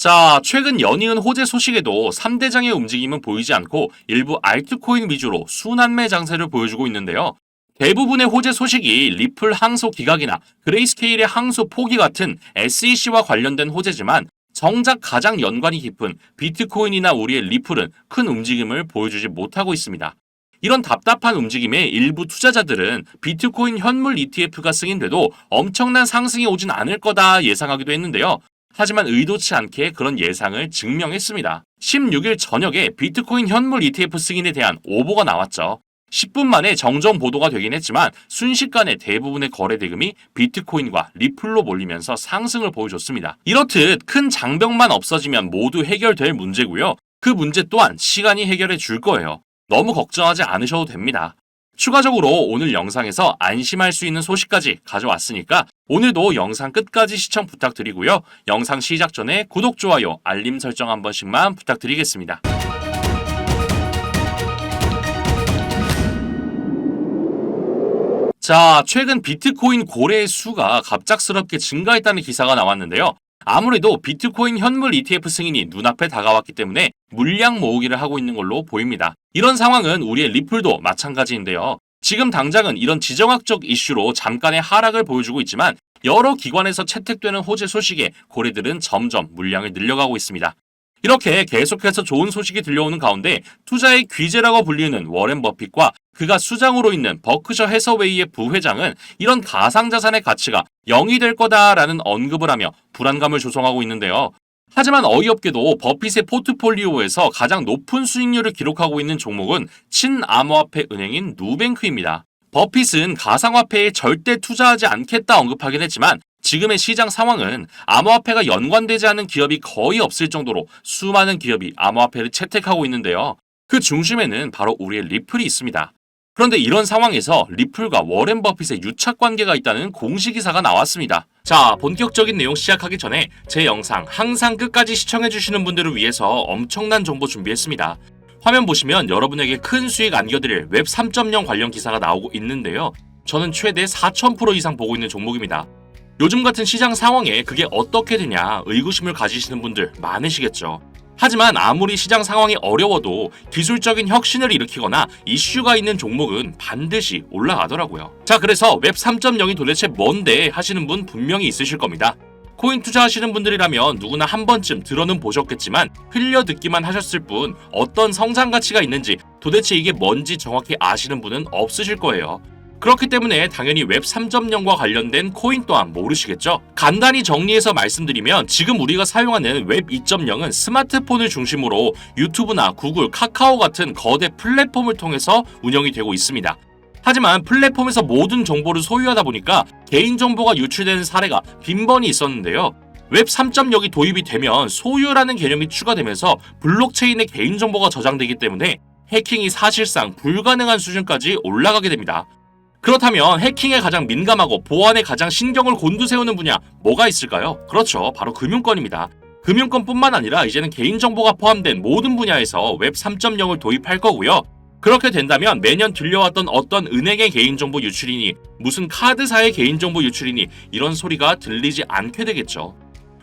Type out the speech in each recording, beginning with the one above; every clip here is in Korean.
자, 최근 연이은 호재 소식에도 3대장의 움직임은 보이지 않고 일부 알트코인 위주로 순환매 장세를 보여주고 있는데요. 대부분의 호재 소식이 리플 항소 기각이나 그레이스케일의 항소 포기 같은 SEC와 관련된 호재지만 정작 가장 연관이 깊은 비트코인이나 우리의 리플은 큰 움직임을 보여주지 못하고 있습니다. 이런 답답한 움직임에 일부 투자자들은 비트코인 현물 ETF가 승인돼도 엄청난 상승이 오진 않을 거다 예상하기도 했는데요. 하지만 의도치 않게 그런 예상을 증명했습니다. 16일 저녁에 비트코인 현물 ETF 승인에 대한 오보가 나왔죠. 10분 만에 정정 보도가 되긴 했지만 순식간에 대부분의 거래 대금이 비트코인과 리플로 몰리면서 상승을 보여줬습니다. 이렇듯 큰 장벽만 없어지면 모두 해결될 문제고요. 그 문제 또한 시간이 해결해 줄 거예요. 너무 걱정하지 않으셔도 됩니다. 추가적으로 오늘 영상에서 안심할 수 있는 소식까지 가져왔으니까 오늘도 영상 끝까지 시청 부탁드리고요. 영상 시작 전에 구독, 좋아요, 알림 설정 한 번씩만 부탁드리겠습니다. 자, 최근 비트코인 거래의 수가 갑작스럽게 증가했다는 기사가 나왔는데요. 아무래도 비트코인 현물 ETF 승인이 눈앞에 다가왔기 때문에 물량 모으기를 하고 있는 걸로 보입니다. 이런 상황은 우리의 리플도 마찬가지인데요. 지금 당장은 이런 지정학적 이슈로 잠깐의 하락을 보여주고 있지만 여러 기관에서 채택되는 호재 소식에 고래들은 점점 물량을 늘려가고 있습니다. 이렇게 계속해서 좋은 소식이 들려오는 가운데 투자의 귀재라고 불리는 워렌 버핏과 그가 수장으로 있는 버크셔 해서웨이의 부회장은 이런 가상자산의 가치가 0이 될 거다라는 언급을 하며 불안감을 조성하고 있는데요. 하지만 어이없게도 버핏의 포트폴리오에서 가장 높은 수익률을 기록하고 있는 종목은 친암호화폐 은행인 누뱅크입니다. 버핏은 가상화폐에 절대 투자하지 않겠다 언급하긴 했지만 지금의 시장 상황은 암호화폐가 연관되지 않은 기업이 거의 없을 정도로 수많은 기업이 암호화폐를 채택하고 있는데요. 그 중심에는 바로 우리의 리플이 있습니다. 그런데 이런 상황에서 리플과 워렌 버핏의 유착 관계가 있다는 공시기사가 나왔습니다. 자, 본격적인 내용 시작하기 전에 제 영상 항상 끝까지 시청해주시는 분들을 위해서 엄청난 정보 준비했습니다. 화면 보시면 여러분에게 큰 수익 안겨드릴 웹 3.0 관련 기사가 나오고 있는데요. 저는 최대 4,000% 이상 보고 있는 종목입니다. 요즘 같은 시장 상황에 그게 어떻게 되냐 의구심을 가지시는 분들 많으시겠죠. 하지만 아무리 시장 상황이 어려워도 기술적인 혁신을 일으키거나 이슈가 있는 종목은 반드시 올라가더라고요. 자, 그래서 웹 3.0이 도대체 뭔데 하시는 분 분명히 있으실 겁니다. 코인 투자하시는 분들이라면 누구나 한 번쯤 들어는 보셨겠지만 흘려 듣기만 하셨을 뿐 어떤 성장 가치가 있는지 도대체 이게 뭔지 정확히 아시는 분은 없으실 거예요. 그렇기 때문에 당연히 웹 3.0과 관련된 코인 또한 모르시겠죠? 간단히 정리해서 말씀드리면 지금 우리가 사용하는 웹 2.0은 스마트폰을 중심으로 유튜브나 구글, 카카오 같은 거대 플랫폼을 통해서 운영이 되고 있습니다. 하지만 플랫폼에서 모든 정보를 소유하다 보니까 개인정보가 유출되는 사례가 빈번히 있었는데요. 웹 3.0이 도입이 되면 소유라는 개념이 추가되면서 블록체인의 개인정보가 저장되기 때문에 해킹이 사실상 불가능한 수준까지 올라가게 됩니다. 그렇다면 해킹에 가장 민감하고 보안에 가장 신경을 곤두세우는 분야 뭐가 있을까요? 그렇죠. 바로 금융권입니다. 금융권뿐만 아니라 이제는 개인정보가 포함된 모든 분야에서 웹 3.0을 도입할 거고요. 그렇게 된다면 매년 들려왔던 어떤 은행의 개인정보 유출이니 무슨 카드사의 개인정보 유출이니 이런 소리가 들리지 않게 되겠죠.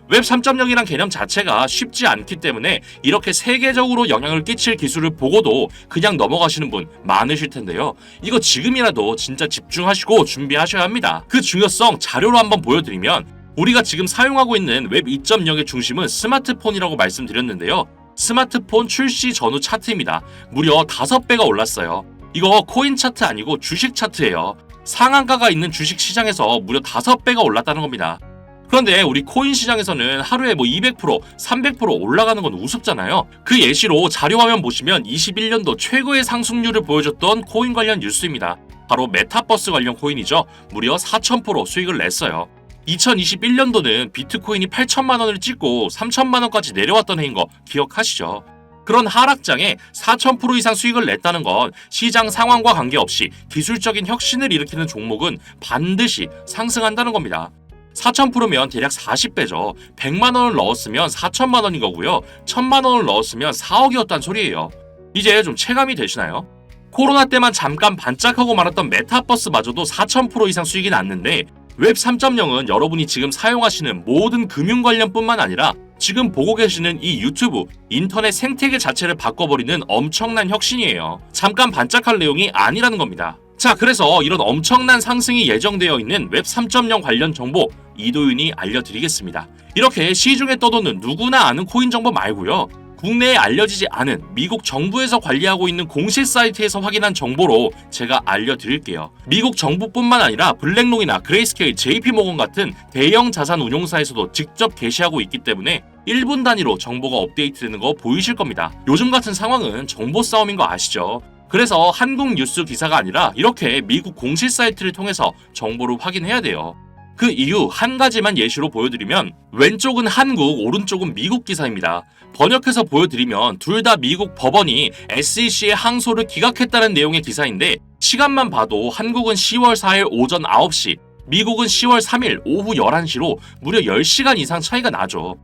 웹 3.0이란 개념 자체가 쉽지 않기 때문에 이렇게 세계적으로 영향을 끼칠 기술을 보고도 그냥 넘어가시는 분 많으실 텐데요. 이거 지금이라도 진짜 집중하시고 준비하셔야 합니다. 그 중요성 자료로 한번 보여드리면 우리가 지금 사용하고 있는 웹 2.0의 중심은 스마트폰이라고 말씀드렸는데요. 스마트폰 출시 전후 차트입니다. 무려 5배가 올랐어요. 이거 코인 차트 아니고 주식 차트예요. 상한가가 있는 주식 시장에서 무려 5배가 올랐다는 겁니다. 그런데 우리 코인 시장에서는 하루에 200%, 300% 올라가는 건 우습잖아요. 그 예시로 자료 화면 보시면 21년도 최고의 상승률을 보여줬던 코인 관련 뉴스입니다. 바로 메타버스 관련 코인이죠. 무려 4,000% 수익을 냈어요. 2021년도는 비트코인이 8천만 원을 찍고 3천만 원까지 내려왔던 해인 거 기억하시죠? 그런 하락장에 4,000% 이상 수익을 냈다는 건 시장 상황과 관계없이 기술적인 혁신을 일으키는 종목은 반드시 상승한다는 겁니다. 4,000%면 대략 40배죠. 100만 원을 넣었으면 4천만 원인 거고요. 1,000만 원을 넣었으면 4억이었단 소리예요. 이제 좀 체감이 되시나요? 코로나 때만 잠깐 반짝하고 말았던 메타버스마저도 4,000% 이상 수익이 났는데 웹 3.0은 여러분이 지금 사용하시는 모든 금융 관련뿐만 아니라 지금 보고 계시는 이 유튜브, 인터넷 생태계 자체를 바꿔버리는 엄청난 혁신이에요. 잠깐 반짝할 내용이 아니라는 겁니다. 자, 그래서 이런 엄청난 상승이 예정되어 있는 웹 3.0 관련 정보 이도윤이 알려드리겠습니다. 이렇게 시중에 떠도는 누구나 아는 코인 정보 말고요. 국내에 알려지지 않은 미국 정부에서 관리하고 있는 공식 사이트에서 확인한 정보로 제가 알려드릴게요. 미국 정부뿐만 아니라 블랙록이나 그레이스케일, JP모건 같은 대형 자산 운용사에서도 직접 게시하고 있기 때문에 1분 단위로 정보가 업데이트되는 거 보이실 겁니다. 요즘 같은 상황은 정보 싸움인 거 아시죠? 그래서 한국 뉴스 기사가 아니라 이렇게 미국 공식 사이트를 통해서 정보를 확인해야 돼요. 그 이유 한 가지만 예시로 보여드리면 왼쪽은 한국, 오른쪽은 미국 기사입니다. 번역해서 보여드리면 둘 다 미국 법원이 SEC의 항소를 기각했다는 내용의 기사인데 시간만 봐도 한국은 10월 4일 오전 9시, 미국은 10월 3일 오후 11시로 무려 10시간 이상 차이가 나죠.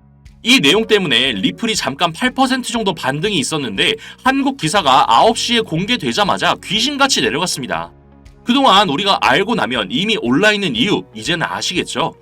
이 내용 때문에 리플이 잠깐 8% 정도 반등이 있었는데 한국 기사가 9시에 공개되자마자 귀신같이 내려갔습니다. 그동안 우리가 알고 나면 이미 올라있는 이유 이제는 아시겠죠?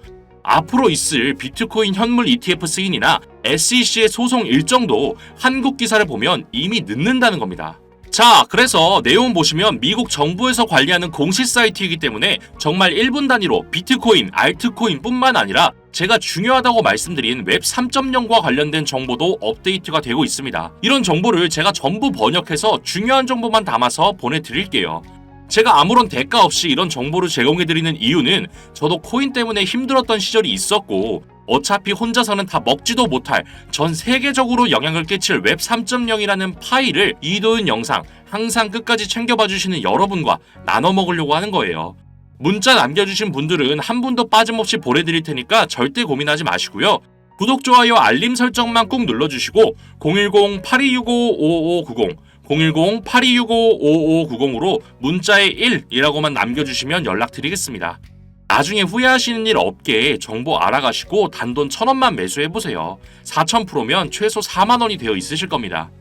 앞으로 있을 비트코인 현물 ETF 승인이나 SEC의 소송 일정도 한국 기사를 보면 이미 늦는다는 겁니다. 자, 그래서 내용 보시면 미국 정부에서 관리하는 공식 사이트이기 때문에 정말 1분 단위로 비트코인, 알트코인 뿐만 아니라 제가 중요하다고 말씀드린 웹 3.0과 관련된 정보도 업데이트가 되고 있습니다. 이런 정보를 제가 전부 번역해서 중요한 정보만 담아서 보내드릴게요. 제가 아무런 대가 없이 이런 정보를 제공해드리는 이유는 저도 코인 때문에 힘들었던 시절이 있었고 어차피 혼자서는 다 먹지도 못할 전 세계적으로 영향을 끼칠 웹 3.0이라는 파일을 이도윤 영상 항상 끝까지 챙겨봐 주시는 여러분과 나눠 먹으려고 하는 거예요. 문자 남겨주신 분들은 한 분도 빠짐없이 보내드릴 테니까 절대 고민하지 마시고요. 구독, 좋아요, 알림 설정만 꾹 눌러주시고 010-8265-5590 010-8265-5590으로 문자에 1이라고만 남겨주시면 연락드리겠습니다. 나중에 후회하시는 일 없게 정보 알아가시고 단돈 1,000원만 매수해보세요. 4,000%면 최소 4만원이 되어 있으실 겁니다.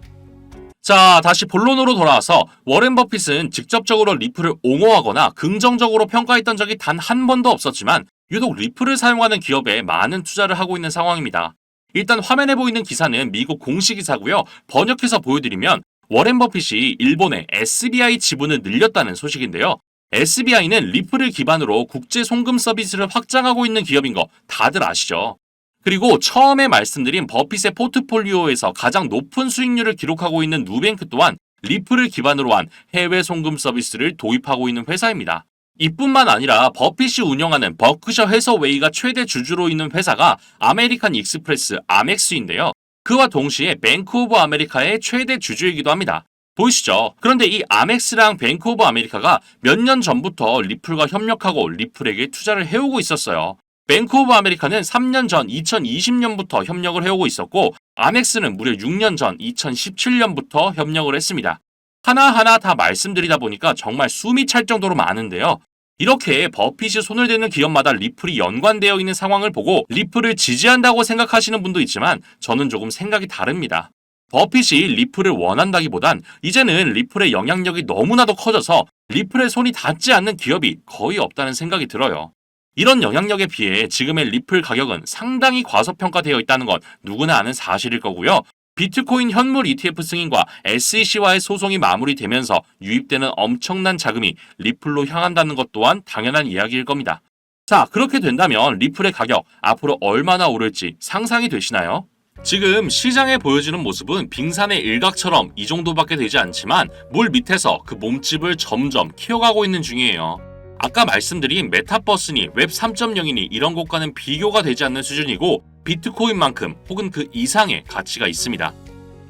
자, 다시 본론으로 돌아와서 워렌 버핏은 직접적으로 리플을 옹호하거나 긍정적으로 평가했던 적이 단 한 번도 없었지만 유독 리플을 사용하는 기업에 많은 투자를 하고 있는 상황입니다. 일단 화면에 보이는 기사는 미국 공식 기사고요. 번역해서 보여드리면 워렌 버핏이 일본의 SBI 지분을 늘렸다는 소식인데요. SBI는 리플을 기반으로 국제 송금 서비스를 확장하고 있는 기업인 거 다들 아시죠? 그리고 처음에 말씀드린 버핏의 포트폴리오에서 가장 높은 수익률을 기록하고 있는 누뱅크 또한 리플을 기반으로 한 해외 송금 서비스를 도입하고 있는 회사입니다. 이뿐만 아니라 버핏이 운영하는 버크셔 해서웨이가 최대 주주로 있는 회사가 아메리칸 익스프레스 아멕스인데요. 그와 동시에 뱅크 오브 아메리카의 최대 주주이기도 합니다. 보이시죠? 그런데 이 아멕스랑 뱅크 오브 아메리카가 몇 년 전부터 리플과 협력하고 리플에게 투자를 해오고 있었어요. 뱅크 오브 아메리카는 3년 전 2020년부터 협력을 해오고 있었고 아멕스는 무려 6년 전 2017년부터 협력을 했습니다. 하나하나 다 말씀드리다 보니까 정말 숨이 찰 정도로 많은데요. 이렇게 버핏이 손을 대는 기업마다 리플이 연관되어 있는 상황을 보고 리플을 지지한다고 생각하시는 분도 있지만 저는 조금 생각이 다릅니다. 버핏이 리플을 원한다기보단 이제는 리플의 영향력이 너무나도 커져서 리플에 손이 닿지 않는 기업이 거의 없다는 생각이 들어요. 이런 영향력에 비해 지금의 리플 가격은 상당히 과소평가되어 있다는 건 누구나 아는 사실일 거고요. 비트코인 현물 ETF 승인과 SEC와의 소송이 마무리되면서 유입되는 엄청난 자금이 리플로 향한다는 것 또한 당연한 이야기일 겁니다. 자, 그렇게 된다면 리플의 가격 앞으로 얼마나 오를지 상상이 되시나요? 지금 시장에 보여지는 모습은 빙산의 일각처럼 이 정도밖에 되지 않지만 물 밑에서 그 몸집을 점점 키워가고 있는 중이에요. 아까 말씀드린 메타버스니 웹 3.0이니 이런 것과는 비교가 되지 않는 수준이고 비트코인만큼 혹은 그 이상의 가치가 있습니다.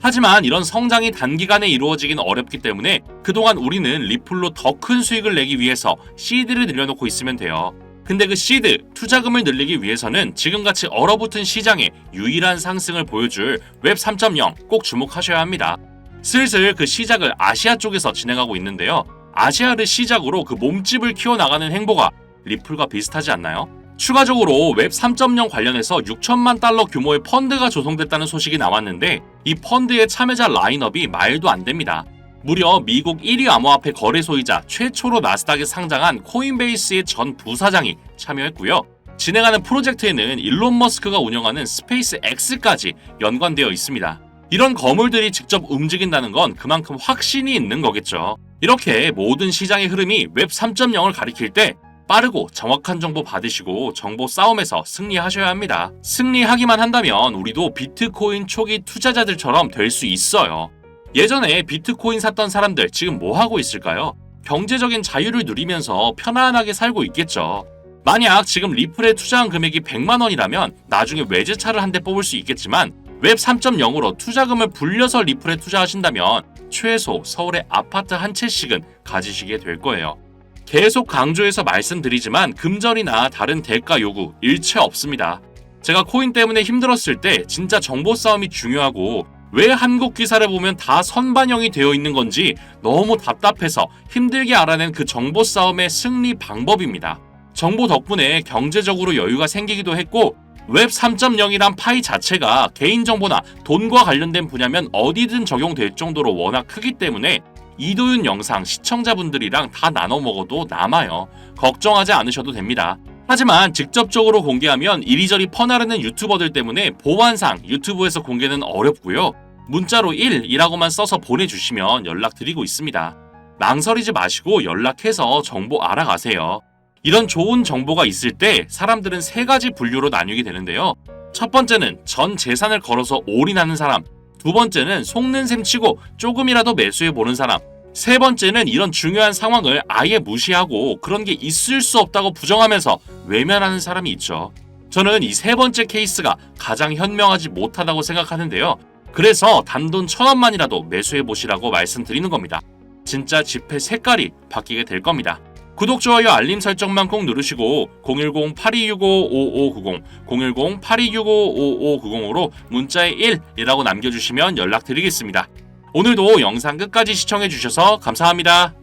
하지만 이런 성장이 단기간에 이루어지긴 어렵기 때문에 그동안 우리는 리플로 더 큰 수익을 내기 위해서 시드를 늘려놓고 있으면 돼요. 근데 그 시드, 투자금을 늘리기 위해서는 지금같이 얼어붙은 시장에 유일한 상승을 보여줄 웹 3.0 꼭 주목하셔야 합니다. 슬슬 그 시작을 아시아 쪽에서 진행하고 있는데요. 아시아를 시작으로 그 몸집을 키워나가는 행보가 리플과 비슷하지 않나요? 추가적으로 웹 3.0 관련해서 6천만 달러 규모의 펀드가 조성됐다는 소식이 나왔는데 이 펀드의 참여자 라인업이 말도 안 됩니다. 무려 미국 1위 암호화폐 거래소이자 최초로 나스닥에 상장한 코인베이스의 전 부사장이 참여했고요. 진행하는 프로젝트에는 일론 머스크가 운영하는 스페이스 X까지 연관되어 있습니다. 이런 거물들이 직접 움직인다는 건 그만큼 확신이 있는 거겠죠. 이렇게 모든 시장의 흐름이 웹 3.0을 가리킬 때 빠르고 정확한 정보 받으시고 정보 싸움에서 승리하셔야 합니다. 승리하기만 한다면 우리도 비트코인 초기 투자자들처럼 될 수 있어요. 예전에 비트코인 샀던 사람들 지금 뭐 하고 있을까요? 경제적인 자유를 누리면서 편안하게 살고 있겠죠. 만약 지금 리플에 투자한 금액이 100만 원이라면 나중에 외제차를 한 대 뽑을 수 있겠지만 웹 3.0으로 투자금을 불려서 리플에 투자하신다면 최소 서울의 아파트 한 채씩은 가지시게 될 거예요. 계속 강조해서 말씀드리지만 금전이나 다른 대가 요구 일체 없습니다. 제가 코인 때문에 힘들었을 때 진짜 정보 싸움이 중요하고 왜 한국 기사를 보면 다 선반영이 되어 있는 건지 너무 답답해서 힘들게 알아낸 그 정보 싸움의 승리 방법입니다. 정보 덕분에 경제적으로 여유가 생기기도 했고 웹 3.0이란 파이 자체가 개인정보나 돈과 관련된 분야면 어디든 적용될 정도로 워낙 크기 때문에 이도윤 영상 시청자분들이랑 다 나눠 먹어도 남아요. 걱정하지 않으셔도 됩니다. 하지만 직접적으로 공개하면 이리저리 퍼나르는 유튜버들 때문에 보안상 유튜브에서 공개는 어렵고요. 문자로 1이라고만 써서 보내주시면 연락드리고 있습니다. 망설이지 마시고 연락해서 정보 알아가세요. 이런 좋은 정보가 있을 때 사람들은 세 가지 분류로 나뉘게 되는데요. 첫 번째는 전 재산을 걸어서 올인하는 사람, 두 번째는 속는 셈 치고 조금이라도 매수해보는 사람, 세 번째는 이런 중요한 상황을 아예 무시하고 그런 게 있을 수 없다고 부정하면서 외면하는 사람이 있죠. 저는 이 세 번째 케이스가 가장 현명하지 못하다고 생각하는데요. 그래서 단돈 1,000원만이라도 매수해보시라고 말씀드리는 겁니다. 진짜 지폐 색깔이 바뀌게 될 겁니다. 구독, 좋아요, 알림 설정만 꼭 누르시고 010-8265-5590, 010-8265-5590으로 문자에 1이라고 남겨주시면 연락드리겠습니다. 오늘도 영상 끝까지 시청해주셔서 감사합니다.